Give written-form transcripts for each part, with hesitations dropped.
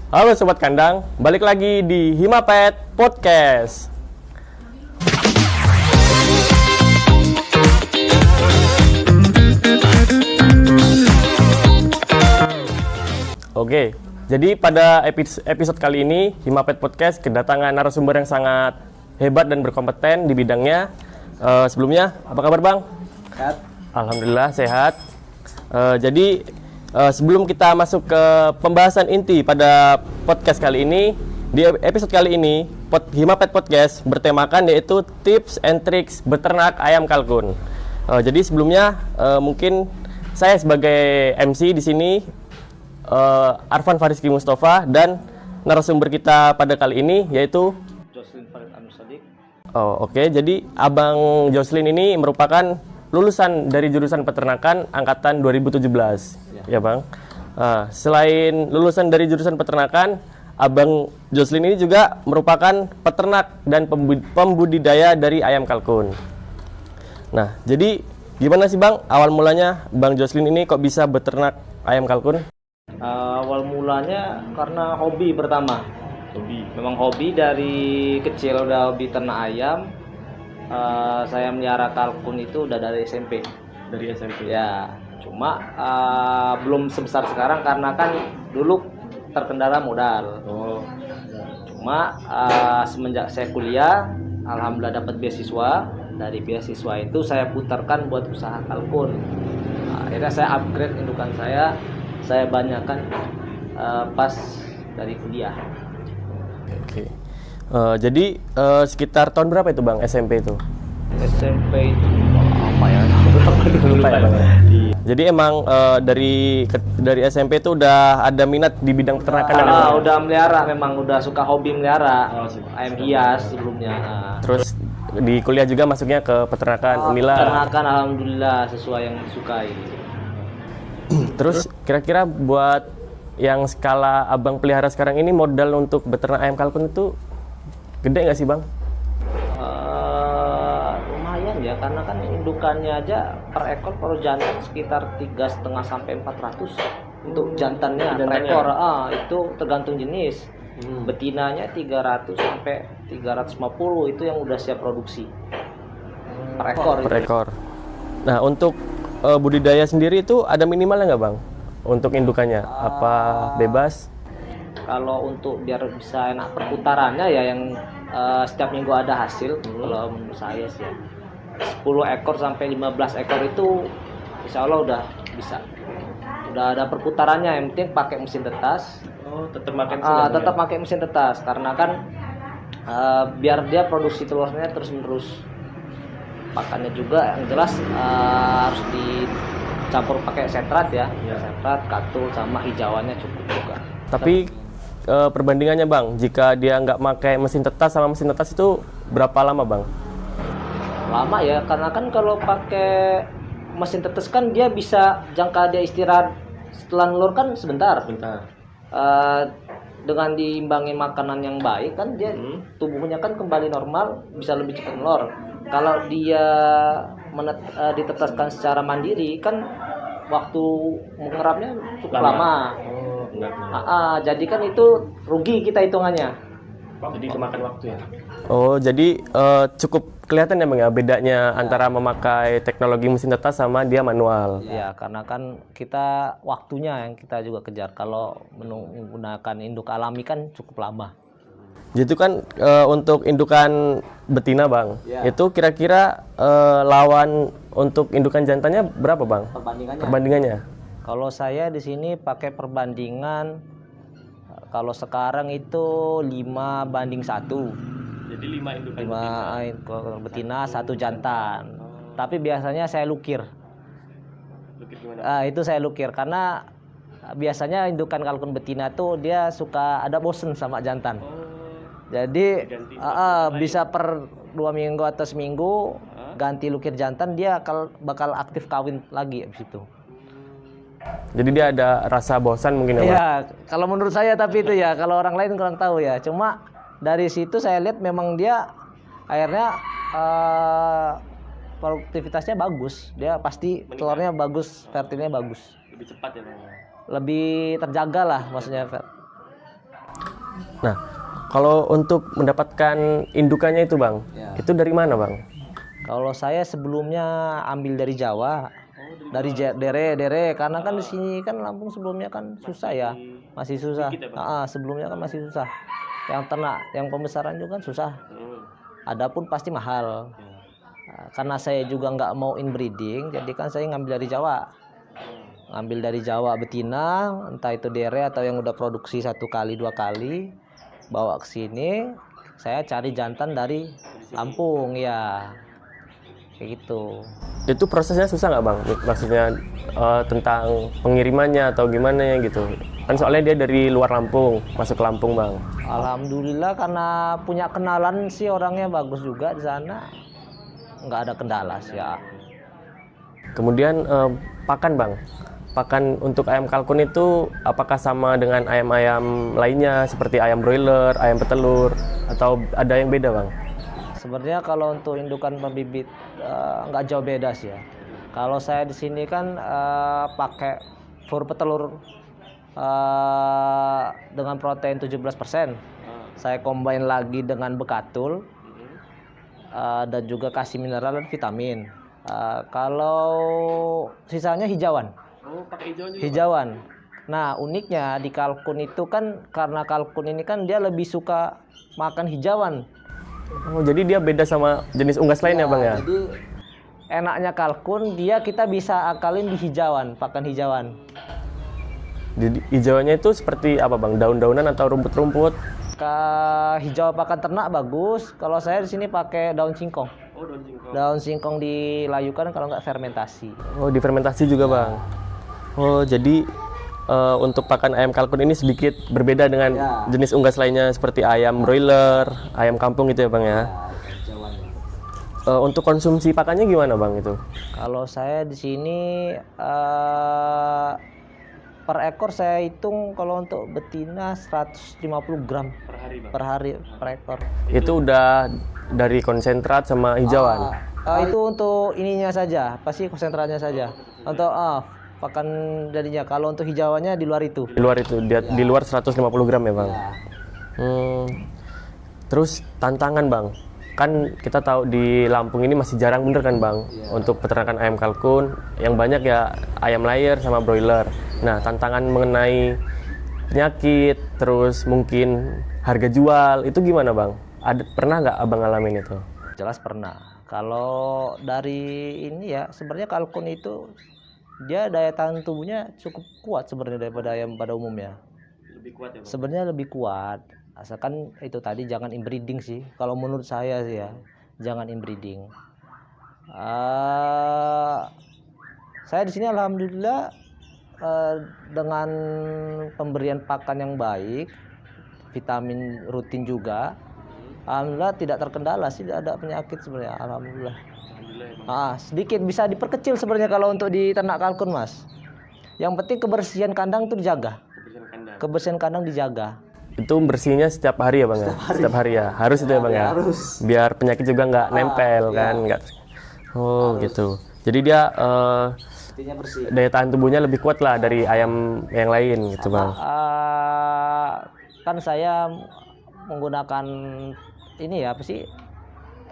Halo Sobat Kandang, balik lagi di Himapet Podcast. Oke, jadi pada episode kali ini Himapet Podcast kedatangan narasumber yang sangat hebat dan berkompeten di bidangnya. Sebelumnya, apa kabar Bang? Sehat. Alhamdulillah sehat. Sebelum kita masuk ke pembahasan inti pada podcast kali ini, di episode kali ini, Himapet Podcast bertemakan yaitu tips and tricks beternak ayam kalkun. Jadi sebelumnya mungkin saya sebagai MC di sini, Arfan Fariski Mustafa, dan narasumber kita pada kali ini yaitu Jocelyn Farid Anusadik. Oke. Jadi Abang Jocelyn ini merupakan lulusan dari jurusan peternakan angkatan 2017, ya Bang. Selain lulusan dari jurusan peternakan, Abang Jocelyn ini juga merupakan peternak dan pembudidaya dari ayam kalkun. Nah, jadi gimana sih Bang awal mulanya Bang Jocelyn ini kok bisa beternak ayam kalkun? Awal mulanya karena hobi pertama. Memang hobi dari kecil, udah hobi ternak ayam. Saya melihara kalkun itu udah dari SMP. Dari SMP. Ya, cuma belum sebesar sekarang karena kan dulu terkendala modal. Cuma semenjak saya kuliah, alhamdulillah dapat beasiswa. Dari beasiswa itu saya putarkan buat usaha kalkun. Akhirnya saya upgrade indukan saya banyakkan pas dari kuliah. Oke. Jadi sekitar tahun berapa itu Bang SMP itu? SMP itu apa ya? Lupa ya Bang. Jadi emang dari SMP itu udah ada minat di bidang peternakan ya Bang? Udah melihara, memang udah suka hobi melihara ayam hias sebelumnya. Terus di kuliah juga masuknya ke peternakan Unila. Peternakan alhamdulillah sesuai yang disukai. Terus kira-kira buat yang skala Abang pelihara sekarang ini, modal untuk beternak ayam kalkun itu gede nggak sih Bang? Lumayan ya, karena kan indukannya aja per ekor per jantan sekitar 3,5 sampai 400 untuk jantannya per ekor. Itu tergantung jenis. Betinanya 300 sampai 350 itu yang udah siap produksi per ekor. Per ekor. Nah, untuk budidaya sendiri itu ada minimalnya nggak Bang? Untuk indukannya apa bebas? Kalau untuk biar bisa enak perputarannya ya yang setiap minggu ada hasil. Kalau menurut saya sih ya, 10 ekor sampai 15 ekor itu insya Allah udah bisa. Udah ada perputarannya, yang penting pakai mesin tetas. Tetap pakai mesin tetas karena kan biar dia produksi telurnya terus menerus. Pakannya juga yang jelas harus dicampur pakai setrat ya. Setrat, katul sama hijauannya cukup juga. Tapi perbandingannya Bang, jika dia nggak pakai mesin tetas sama mesin tetas itu berapa lama Bang? Lama ya, karena kan kalau pakai mesin tetes kan dia bisa jangka dia istirahat setelah nelur kan sebentar. Dengan diimbangi makanan yang baik kan dia tubuhnya kan kembali normal, bisa lebih cepat nelur. Kalau dia ditetaskan secara mandiri kan waktu mengerapnya cukup lama. Jadi kan itu rugi kita hitungannya. Jadi kemakan waktu ya. Jadi cukup kelihatan ya Bang ya bedanya antara memakai teknologi mesin tetas sama dia manual. Ya, karena kan kita waktunya yang kita juga kejar. Kalau menggunakan induk alami kan cukup lama. Jadi kan untuk indukan betina Bang, itu kira-kira lawan untuk indukan jantannya berapa Bang? Perbandingannya? Kalau saya di sini pakai perbandingan, kalau sekarang itu 5:1. Jadi 5 indukan 5 betina, 1 jantan. Tapi biasanya saya lukir. Lukir gimana? Itu saya lukir karena biasanya indukan kalkun betina tuh dia suka ada bosen sama jantan. Jadi bisa per 2 minggu atau seminggu ganti lukir jantan, dia bakal aktif kawin lagi abis itu. Jadi dia ada rasa bosan mungkin ya Bang? Iya, kalau menurut saya tapi itu ya, kalau orang lain kurang tahu ya. Cuma dari situ saya lihat memang dia akhirnya produktivitasnya bagus. Dia pasti telurnya bagus, fertilnya bagus. Lebih cepat ya Bang? Lebih terjaga lah maksudnya. Nah, kalau untuk mendapatkan indukannya itu Bang, itu dari mana Bang? Kalau saya sebelumnya ambil dari Jawa, dari Dere, karena kan di sini kan Lampung sebelumnya kan susah ya, masih susah. Sebelumnya kan masih susah. Yang ternak, yang pembesaran juga kan susah. Adapun pasti mahal. Karena saya juga nggak mau inbreeding, jadi kan saya ngambil dari Jawa. Ngambil dari Jawa betina, entah itu Dere atau yang udah produksi 1 kali 2 kali, bawa ke sini. Saya cari jantan dari Lampung ya. Kayak gitu. Itu prosesnya susah nggak Bang? Maksudnya tentang pengirimannya atau gimana ya gitu? Kan soalnya dia dari luar Lampung, masuk ke Lampung Bang. Alhamdulillah karena punya kenalan sih, orangnya bagus juga di sana. Nggak ada kendala sih ya. Kemudian pakan Bang. Pakan untuk ayam kalkun itu apakah sama dengan ayam-ayam lainnya seperti ayam broiler, ayam petelur, atau ada yang beda Bang? Sebenarnya kalau untuk indukan pembibit nggak jauh beda sih ya. Kalau saya di sini kan pakai fur petelur dengan protein 17%. Saya combine lagi dengan bekatul dan juga kasih mineral dan vitamin. Kalau sisanya hijauan. Pakai hijauan juga. Hijauan. Nah, uniknya di kalkun itu kan karena kalkun ini kan dia lebih suka makan hijauan. Oh, jadi dia beda sama jenis unggas lain ya Bang ya? Jadi enaknya kalkun dia kita bisa akalin di hijauan, pakan hijauan. Jadi hijauannya itu seperti apa Bang? Daun-daunan atau rumput-rumput? Hijau pakan ternak bagus. Kalau saya di sini pakai daun singkong. Oh, daun singkong. Daun singkong dilayukan kalau nggak fermentasi. Oh, difermentasi juga Bang. Oh, jadi untuk pakan ayam kalkun ini sedikit berbeda dengan jenis unggas lainnya seperti ayam broiler, ayam kampung gitu ya Bang ya? Untuk konsumsi pakannya gimana Bang itu? Kalau saya di sini per ekor saya hitung kalau untuk betina 150 gram per hari per ekor. Itu udah dari konsentrat sama hijauan? Itu untuk ininya saja, pasti konsentratnya saja. Untuk pakan darinya. Kalau untuk hijauannya di luar itu. Di luar itu, di luar 150 gram ya Bang? Terus tantangan Bang, kan kita tahu di Lampung ini masih jarang bener kan Bang untuk peternakan ayam kalkun, yang banyak ya ayam layer sama broiler. Nah, tantangan mengenai penyakit, terus mungkin harga jual, itu gimana Bang? Pernah nggak Abang ngalamin itu? Jelas pernah. Kalau dari ini ya, sebenarnya kalkun itu dia daya tahan tubuhnya cukup kuat sebenarnya daripada ayam pada umumnya. Lebih kuat ya Bang? Sebenarnya lebih kuat. Asalkan itu tadi jangan inbreeding sih. Kalau menurut saya sih ya, jangan inbreeding. Saya di sini alhamdulillah dengan pemberian pakan yang baik, vitamin rutin juga, alhamdulillah tidak terkendala sih, tidak ada penyakit sebenarnya, alhamdulillah. Sedikit bisa diperkecil sebenarnya kalau untuk di ternak kalkun Mas. Yang penting kebersihan kandang itu dijaga. Kebersihan kandang dijaga. Itu bersihnya setiap hari ya Bang ya? Setiap hari ya? Harus itu ya Bang ya? Harus. Biar penyakit juga nggak nempel kan? Nggak. Oh gitu. Jadi dia bersih. daya tahan tubuhnya lebih kuat lah dari ayam yang lain gitu Bang. Kan saya menggunakan ini ya apa sih,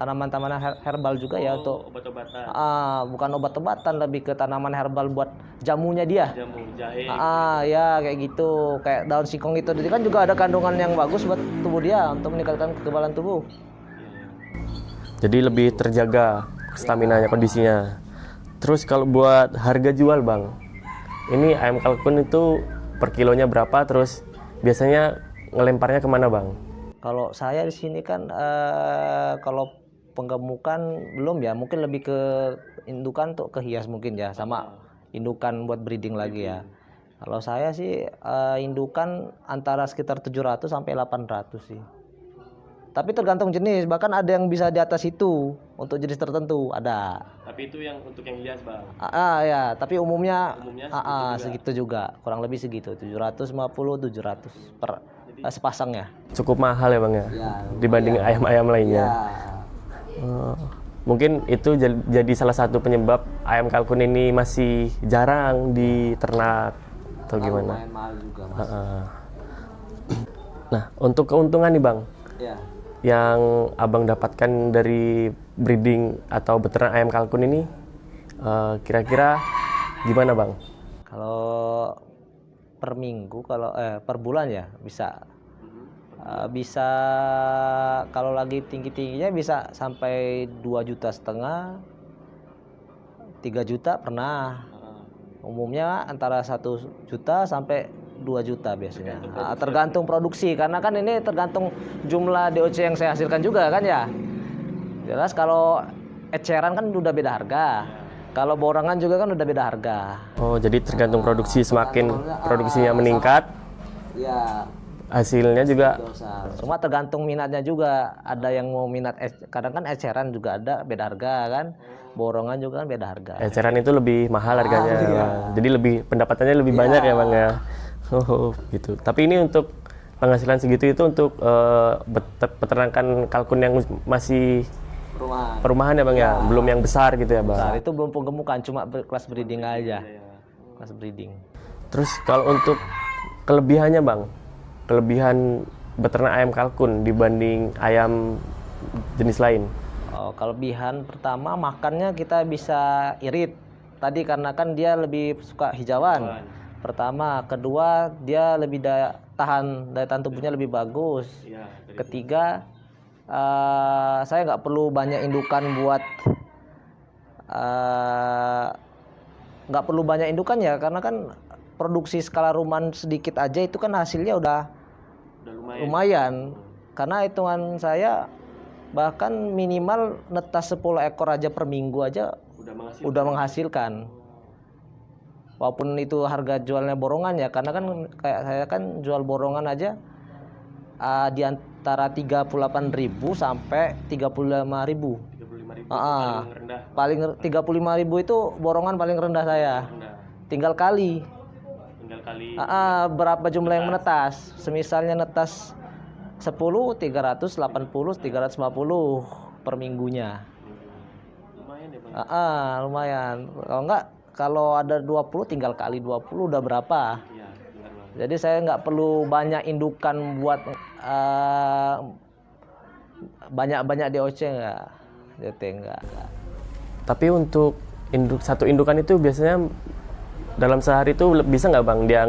tanaman-tanaman herbal juga ya untuk obat-obatan. Bukan obat-obatan, lebih ke tanaman herbal buat jamunya dia. Jamu, jahe. Ya kayak gitu, kayak daun singkong itu. Jadi kan juga ada kandungan yang bagus buat tubuh dia untuk meningkatkan kekebalan tubuh. Jadi lebih terjaga staminanya, kondisinya. Terus kalau buat harga jual Bang, ini ayam kalkun itu per kilonya berapa? Terus biasanya ngelemparnya kemana Bang? Kalau saya di sini kan kalau penggemukan belum ya, mungkin lebih ke indukan untuk ke hias mungkin ya, sama indukan buat breeding lagi ya. Kalau saya sih indukan antara sekitar 700 sampai 800 sih. Tapi tergantung jenis, bahkan ada yang bisa di atas itu untuk jenis tertentu ada. Tapi itu yang untuk yang hias Bang. Ya, tapi umumnya segitu juga, kurang lebih segitu, 750 700 per sepasangnya. Cukup mahal ya Bang ya, dibanding ayam-ayam lainnya. Mungkin itu jadi salah satu penyebab ayam kalkun ini masih jarang diternak atau gimana? Mahal juga Mas. Nah, untuk keuntungan nih Bang, Ya. yang Abang dapatkan dari breeding atau beternak ayam kalkun ini, kira-kira gimana Bang? Kalau per minggu, kalau per bulan ya bisa. Bisa kalau lagi tinggi-tingginya bisa sampai 2,5 juta, 3 juta pernah. Umumnya antara 1 juta sampai 2 juta biasanya. Tergantung produksi, karena kan ini tergantung jumlah DOC yang saya hasilkan juga kan ya. Jelas kalau eceran kan udah beda harga. Kalau borongan juga kan udah beda harga. Oh, jadi tergantung produksi, semakin produksinya meningkat, Ya, hasilnya juga. cuma tergantung minatnya juga. Ada yang mau minat, kadang kan eceran juga ada beda harga kan. Borongan juga kan beda harga. Eceran itu lebih mahal harganya, Bang. Jadi lebih pendapatannya lebih banyak ya Bang ya. Oh, gitu. Tapi ini untuk penghasilan segitu itu untuk peternakan kalkun yang masih perumahan ya Bang ya, belum yang besar gitu ya Bang. Besar itu belum penggemukan, cuma kelas breeding aja. Kelas breeding. Terus kalau untuk kelebihannya Bang, kelebihan beternak ayam kalkun dibanding ayam jenis lain. Kelebihan pertama, makannya kita bisa irit. Tadi karena kan dia lebih suka hijauan. Pertama, kedua dia lebih daya tahan tubuhnya lebih bagus. Ketiga, saya nggak perlu banyak indukan buat nggak perlu banyak indukan ya, karena kan produksi skala rumahan sedikit aja itu kan hasilnya udah lumayan. Karena hitungan saya bahkan minimal netas 10 ekor aja per minggu aja udah menghasilkan. Walaupun itu harga jualnya borongan ya, karena kan kayak saya kan jual borongan aja di antara 38.000 sampai 35.000. Paling 35.000 itu borongan paling rendah saya. Tinggal kali. Berapa jumlah yang menetas? Semisalnya netas 10, 380, 350 per minggunya. Lumayan ya Bang? Lumayan. Kalau enggak, kalau ada 20 tinggal kali 20 udah berapa? Jadi saya nggak perlu banyak indukan buat banyak-banyak DOC enggak. DT enggak. Tapi untuk satu indukan itu biasanya dalam sehari itu bisa nggak Bang dia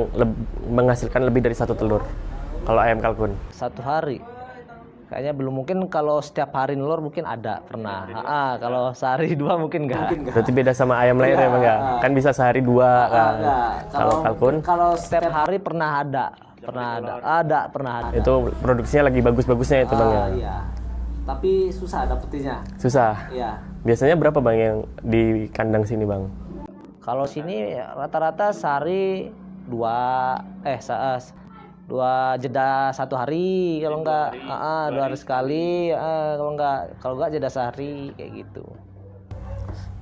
menghasilkan lebih dari 1 telur? Kalau ayam kalkun? 1 hari. Kayaknya belum, mungkin kalau setiap hari nelur mungkin ada pernah. Kalau sehari 2 mungkin enggak. Berarti beda sama ayam lain ya Bang ya? Kan bisa sehari 2 kan. Kalau kalkun? Kalau setiap hari pernah ada. Pernah ada. Itu produksinya lagi bagus-bagusnya itu Bang ya? Iya. Tapi susah dapetinnya. Susah? Iya. Biasanya berapa Bang yang di kandang sini Bang? Kalau sini rata-rata sehari 2 jeda 1 hari, kalau enggak 2 hari sekali, kalau enggak jeda sehari kayak gitu.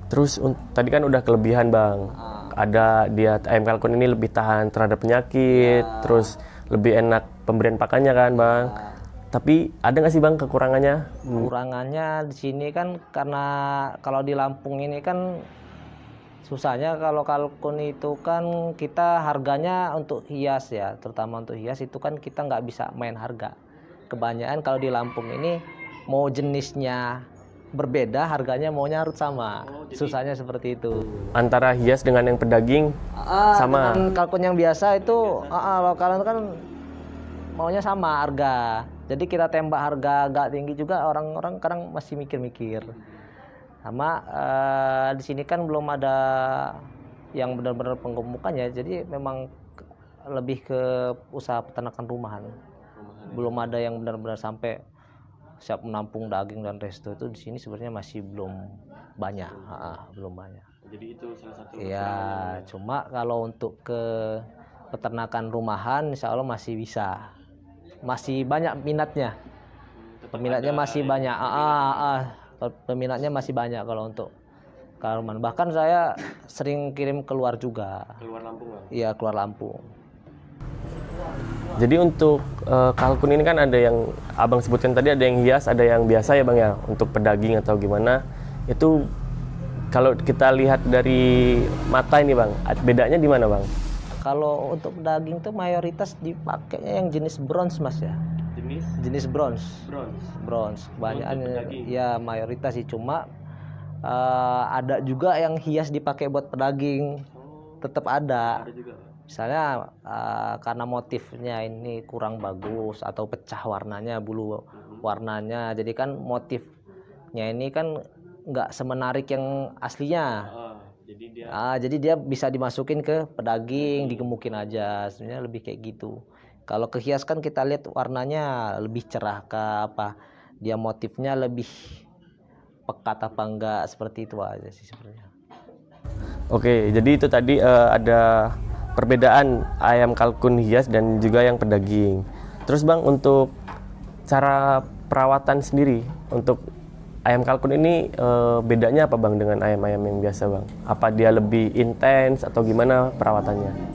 Terus tadi kan udah kelebihan Bang, ada dia ayam kalkun ini lebih tahan terhadap penyakit, terus lebih enak pemberian pakannya kan Bang. Tapi ada nggak sih Bang kekurangannya? Kekurangannya di sini kan karena kalau di Lampung ini kan susahnya, kalau kalkun itu kan kita harganya untuk hias ya, terutama untuk hias itu kan kita nggak bisa main harga. Kebanyakan kalau di Lampung ini mau jenisnya berbeda, harganya maunya harus sama. Susahnya seperti itu. Antara hias dengan yang pedaging sama. Dengan kalkun yang biasa itu, kalau kan maunya sama harga. Jadi kita tembak harga agak tinggi juga, orang-orang kadang masih mikir-mikir. Sama di sini kan belum ada yang benar-benar penggemukan ya, jadi memang lebih ke usaha peternakan rumahan. Belum ada yang benar-benar sampai siap menampung daging dan resto, itu di sini sebenarnya masih belum banyak. Belum banyak. Jadi itu salah satu. Iya, cuma kalau untuk ke peternakan rumahan insya Allah masih bisa. Masih banyak minatnya. Peminatnya masih banyak. Peminatnya masih banyak kalau untuk kalkun. Bahkan saya sering kirim keluar juga. Keluar Lampung Bang? Iya, keluar Lampung. Jadi untuk kalkun ini kan ada yang Abang sebutkan tadi, ada yang hias, ada yang biasa ya Bang ya, untuk pedaging atau gimana. Itu kalau kita lihat dari mata ini Bang, bedanya di mana Bang? Kalau untuk daging tuh mayoritas dipakainya yang jenis bronze mas ya. Jenis bronze. Kebanyakan ya mayoritas sih, cuma ada juga yang hias dipakai buat pedaging. Tetap ada. Misalnya karena motifnya ini kurang bagus atau pecah warnanya, bulu warnanya, jadi kan motifnya ini kan nggak semenarik yang aslinya. Jadi dia bisa dimasukin ke pedaging, digemukin aja. Sebenarnya lebih kayak gitu. Kalau kehias kan kita lihat warnanya lebih cerah ke apa, dia motifnya lebih pekat apa enggak, seperti itu aja sih sebenarnya. Oke, jadi itu tadi ada perbedaan ayam kalkun hias dan juga yang pedaging. Terus Bang, untuk cara perawatan sendiri untuk ayam kalkun ini bedanya apa Bang dengan ayam-ayam yang biasa Bang? Apa dia lebih intens atau gimana perawatannya?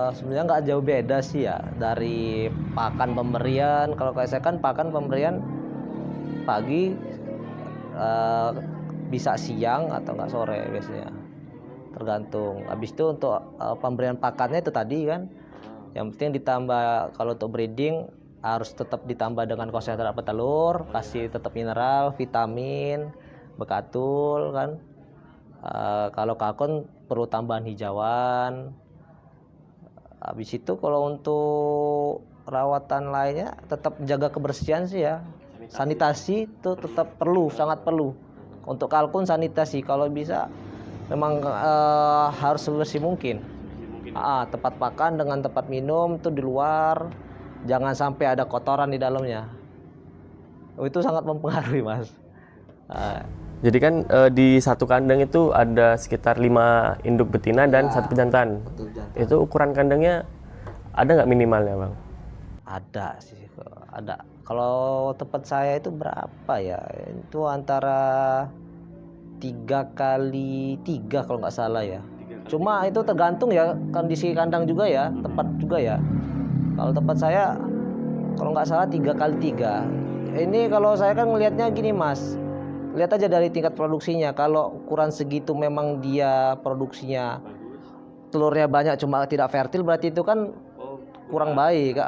Sebenarnya nggak jauh beda sih ya dari pakan pemberian. Kalau kayak saya kan pakan pemberian pagi, bisa siang atau nggak sore biasanya, tergantung. Habis itu untuk pemberian pakannya itu tadi kan, yang penting ditambah. Kalau untuk breeding harus tetap ditambah dengan konsentrat petelur, kasih tetap mineral, vitamin, bekatul kan. Kalau kalkun perlu tambahan hijauan. Habis itu kalau untuk rawatan lainnya tetap jaga kebersihan sih ya. Sanitasi itu tetap perlu, sangat perlu. Untuk kalkun sanitasi kalau bisa memang harus sebersih mungkin. Tempat makan dengan tempat minum itu di luar, jangan sampai ada kotoran di dalamnya. Itu sangat mempengaruhi mas. Jadi kan di satu kandang itu ada sekitar 5 induk betina dan 1 pejantan. Itu ukuran kandangnya ada nggak minimalnya Bang? Ada sih, ada. Kalau tempat saya itu berapa ya? Itu antara 3x3 kalau nggak salah ya. Cuma itu tergantung ya kondisi kandang juga ya, tempat juga ya. Kalau tempat saya kalau nggak salah 3x3. Ini kalau saya kan ngelihatnya gini mas, lihat aja dari tingkat produksinya. Kalau ukuran segitu memang dia produksinya telurnya banyak cuma tidak fertil, berarti itu kan kurang baik.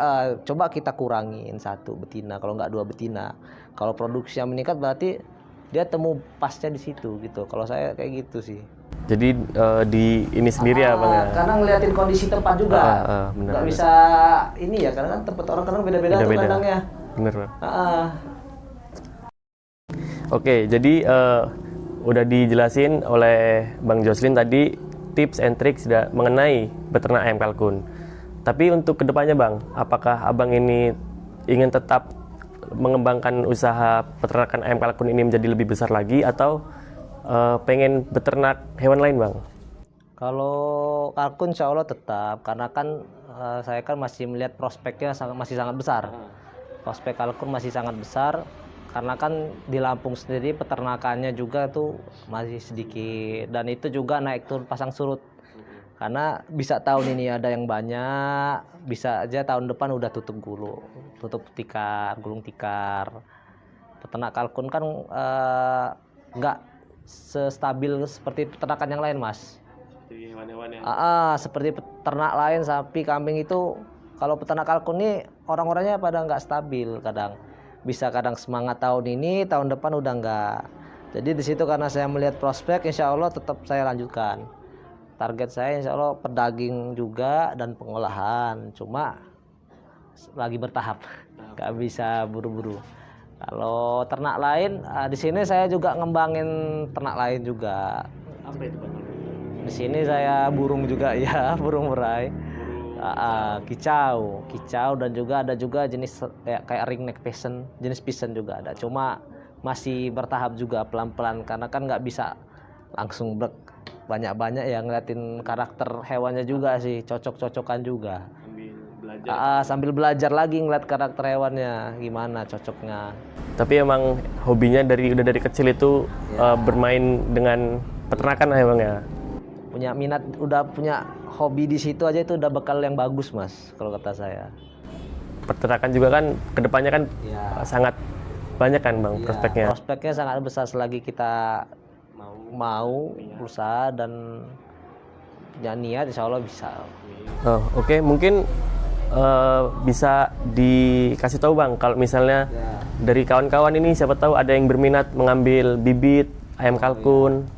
Coba kita kurangin 1 betina, kalau nggak 2 betina. Kalau produksinya meningkat berarti dia temu pasnya di situ gitu. Kalau saya kayak gitu sih. Jadi di ini sendiri ya Bang ya? Karena ngeliatin kondisi tempat juga. Bener, nggak bisa ini ya, karena kan tempat orang kadang beda-beda tuh kandangnya. Bener Bang. Oke, jadi udah dijelasin oleh Bang Jocelyn tadi tips and tricks mengenai beternak ayam kalkun. Tapi untuk kedepannya Bang, apakah Abang ini ingin tetap mengembangkan usaha peternakan ayam kalkun ini menjadi lebih besar lagi atau pengen beternak hewan lain Bang? Kalau kalkun insya Allah tetap, karena kan saya kan masih melihat prospeknya masih sangat besar. Prospek kalkun masih sangat besar. Karena kan di Lampung sendiri peternakannya juga tuh masih sedikit, dan itu juga naik turun pasang surut. Karena bisa tahun ini ada yang banyak, bisa aja tahun depan udah tutup tikar, gulung tikar. Peternak kalkun kan nggak sestabil seperti peternakan yang lain mas. Seperti hewan-hewan yang seperti peternak lain, sapi, kambing itu. Kalau peternak kalkun ini orang-orangnya pada nggak stabil, kadang semangat tahun ini, tahun depan udah enggak. Jadi di situ karena saya melihat prospek, insya Allah tetap saya lanjutkan. Target saya insya Allah pedaging juga dan pengolahan. Cuma lagi bertahap, nggak bisa buru-buru. Kalau ternak lain, di sini saya juga ngembangin ternak lain juga. Apa itu Bang? Di sini saya burung juga ya, burung murai. Kicau dan juga ada juga jenis kayak ringneck pigeon, jenis pigeon juga ada. Cuma masih bertahap juga, pelan-pelan, karena kan nggak bisa langsung banyak-banyak ya, ngeliatin karakter hewannya juga sih, cocok-cocokan juga. Sambil belajar lagi ngeliat karakter hewannya gimana cocoknya. Tapi emang hobinya udah dari kecil itu bermain dengan peternakan ya Bang ya? Punya minat, udah punya hobi di situ aja, itu udah bekal yang bagus mas kalau kata saya. Peternakan juga kan kedepannya kan sangat banyak kan Bang prospeknya. Prospeknya sangat besar selagi kita mau berusaha dan punya niat, insya Allah bisa. Oh, oke. Mungkin bisa dikasih tahu Bang, kalau misalnya dari kawan-kawan ini siapa tahu ada yang berminat mengambil bibit ayam kalkun,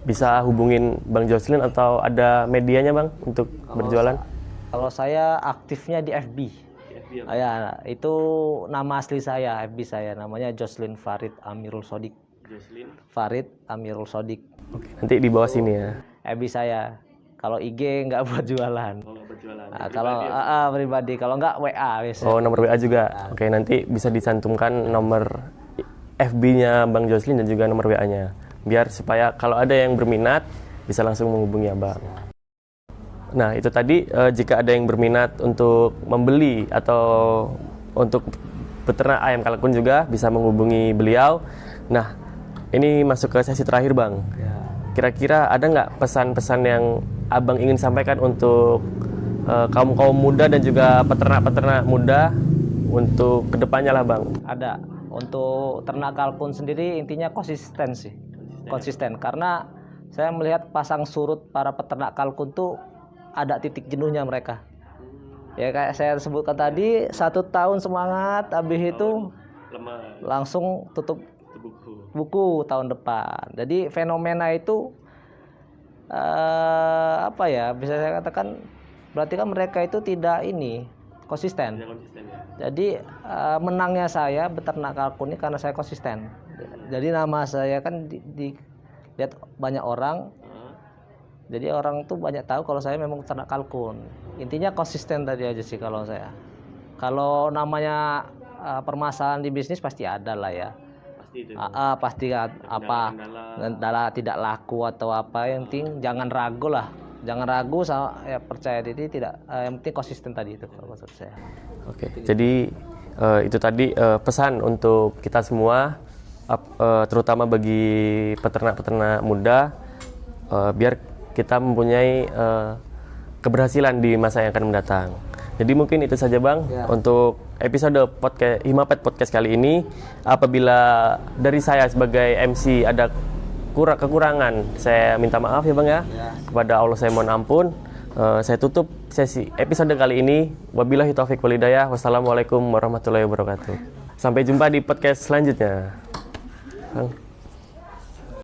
bisa hubungin Bang Jocelyn atau ada medianya Bang untuk berjualan? Kalau saya aktifnya di FB. Ya, itu nama asli saya, FB saya namanya Jocelyn Farid Amirul Sodik. Jocelyn Farid Amirul Sodik. Oke, nanti di bawah sini ya. FB saya. Kalau IG nggak buat jualan. Berjualan. Nah, kalau pribadi, kalau nggak WA biasanya. Oh, nomor WA juga. Oke, nanti bisa dicantumkan nomor FB-nya Bang Jocelyn dan juga nomor WA-nya. Biar supaya kalau ada yang berminat bisa langsung menghubungi Abang. Nah, itu tadi jika ada yang berminat untuk membeli atau untuk beternak ayam kalkun juga bisa menghubungi beliau. Nah, ini masuk ke sesi terakhir Bang. Kira-kira ada nggak pesan-pesan yang Abang ingin sampaikan untuk kaum muda dan juga peternak-peternak muda untuk kedepannya lah Bang? Ada. Untuk ternak kalkun sendiri intinya konsisten sih. Konsisten. Karena saya melihat pasang surut para peternak kalkun tuh ada titik jenuhnya mereka. Ya kayak saya sebutkan tadi, 1 tahun semangat, habis itu langsung tutup buku tahun depan. Jadi fenomena itu apa ya, bisa saya katakan berarti kan mereka itu tidak konsisten. Jadi menangnya saya beternak kalkun ini karena saya konsisten. Jadi nama saya kan dilihat banyak orang. Jadi orang tuh banyak tahu kalau saya memang ternak kalkun. Intinya konsisten tadi aja sih kalau saya. Kalau namanya permasalahan di bisnis pasti ada lah ya. Pasti apa kendala tidak laku atau apa, yang penting jangan ragu lah. Jangan ragu sama ya, percaya diri, tidak yang penting konsisten tadi itu kalau maksud saya. Oke. Jadi itu tadi pesan untuk kita semua, terutama bagi peternak-peternak muda, biar kita mempunyai keberhasilan di masa yang akan mendatang. Jadi mungkin itu saja Bang untuk episode podcast Himapet Podcast kali ini. Apabila dari saya sebagai MC ada kekurangan, saya minta maaf ya Bang ya. Kepada Allah saya mohon ampun. Saya tutup sesi episode kali ini. Wabillahi taufiq wal hidayah. Wassalamualaikum warahmatullahi wabarakatuh. Sampai jumpa di podcast selanjutnya. Bang.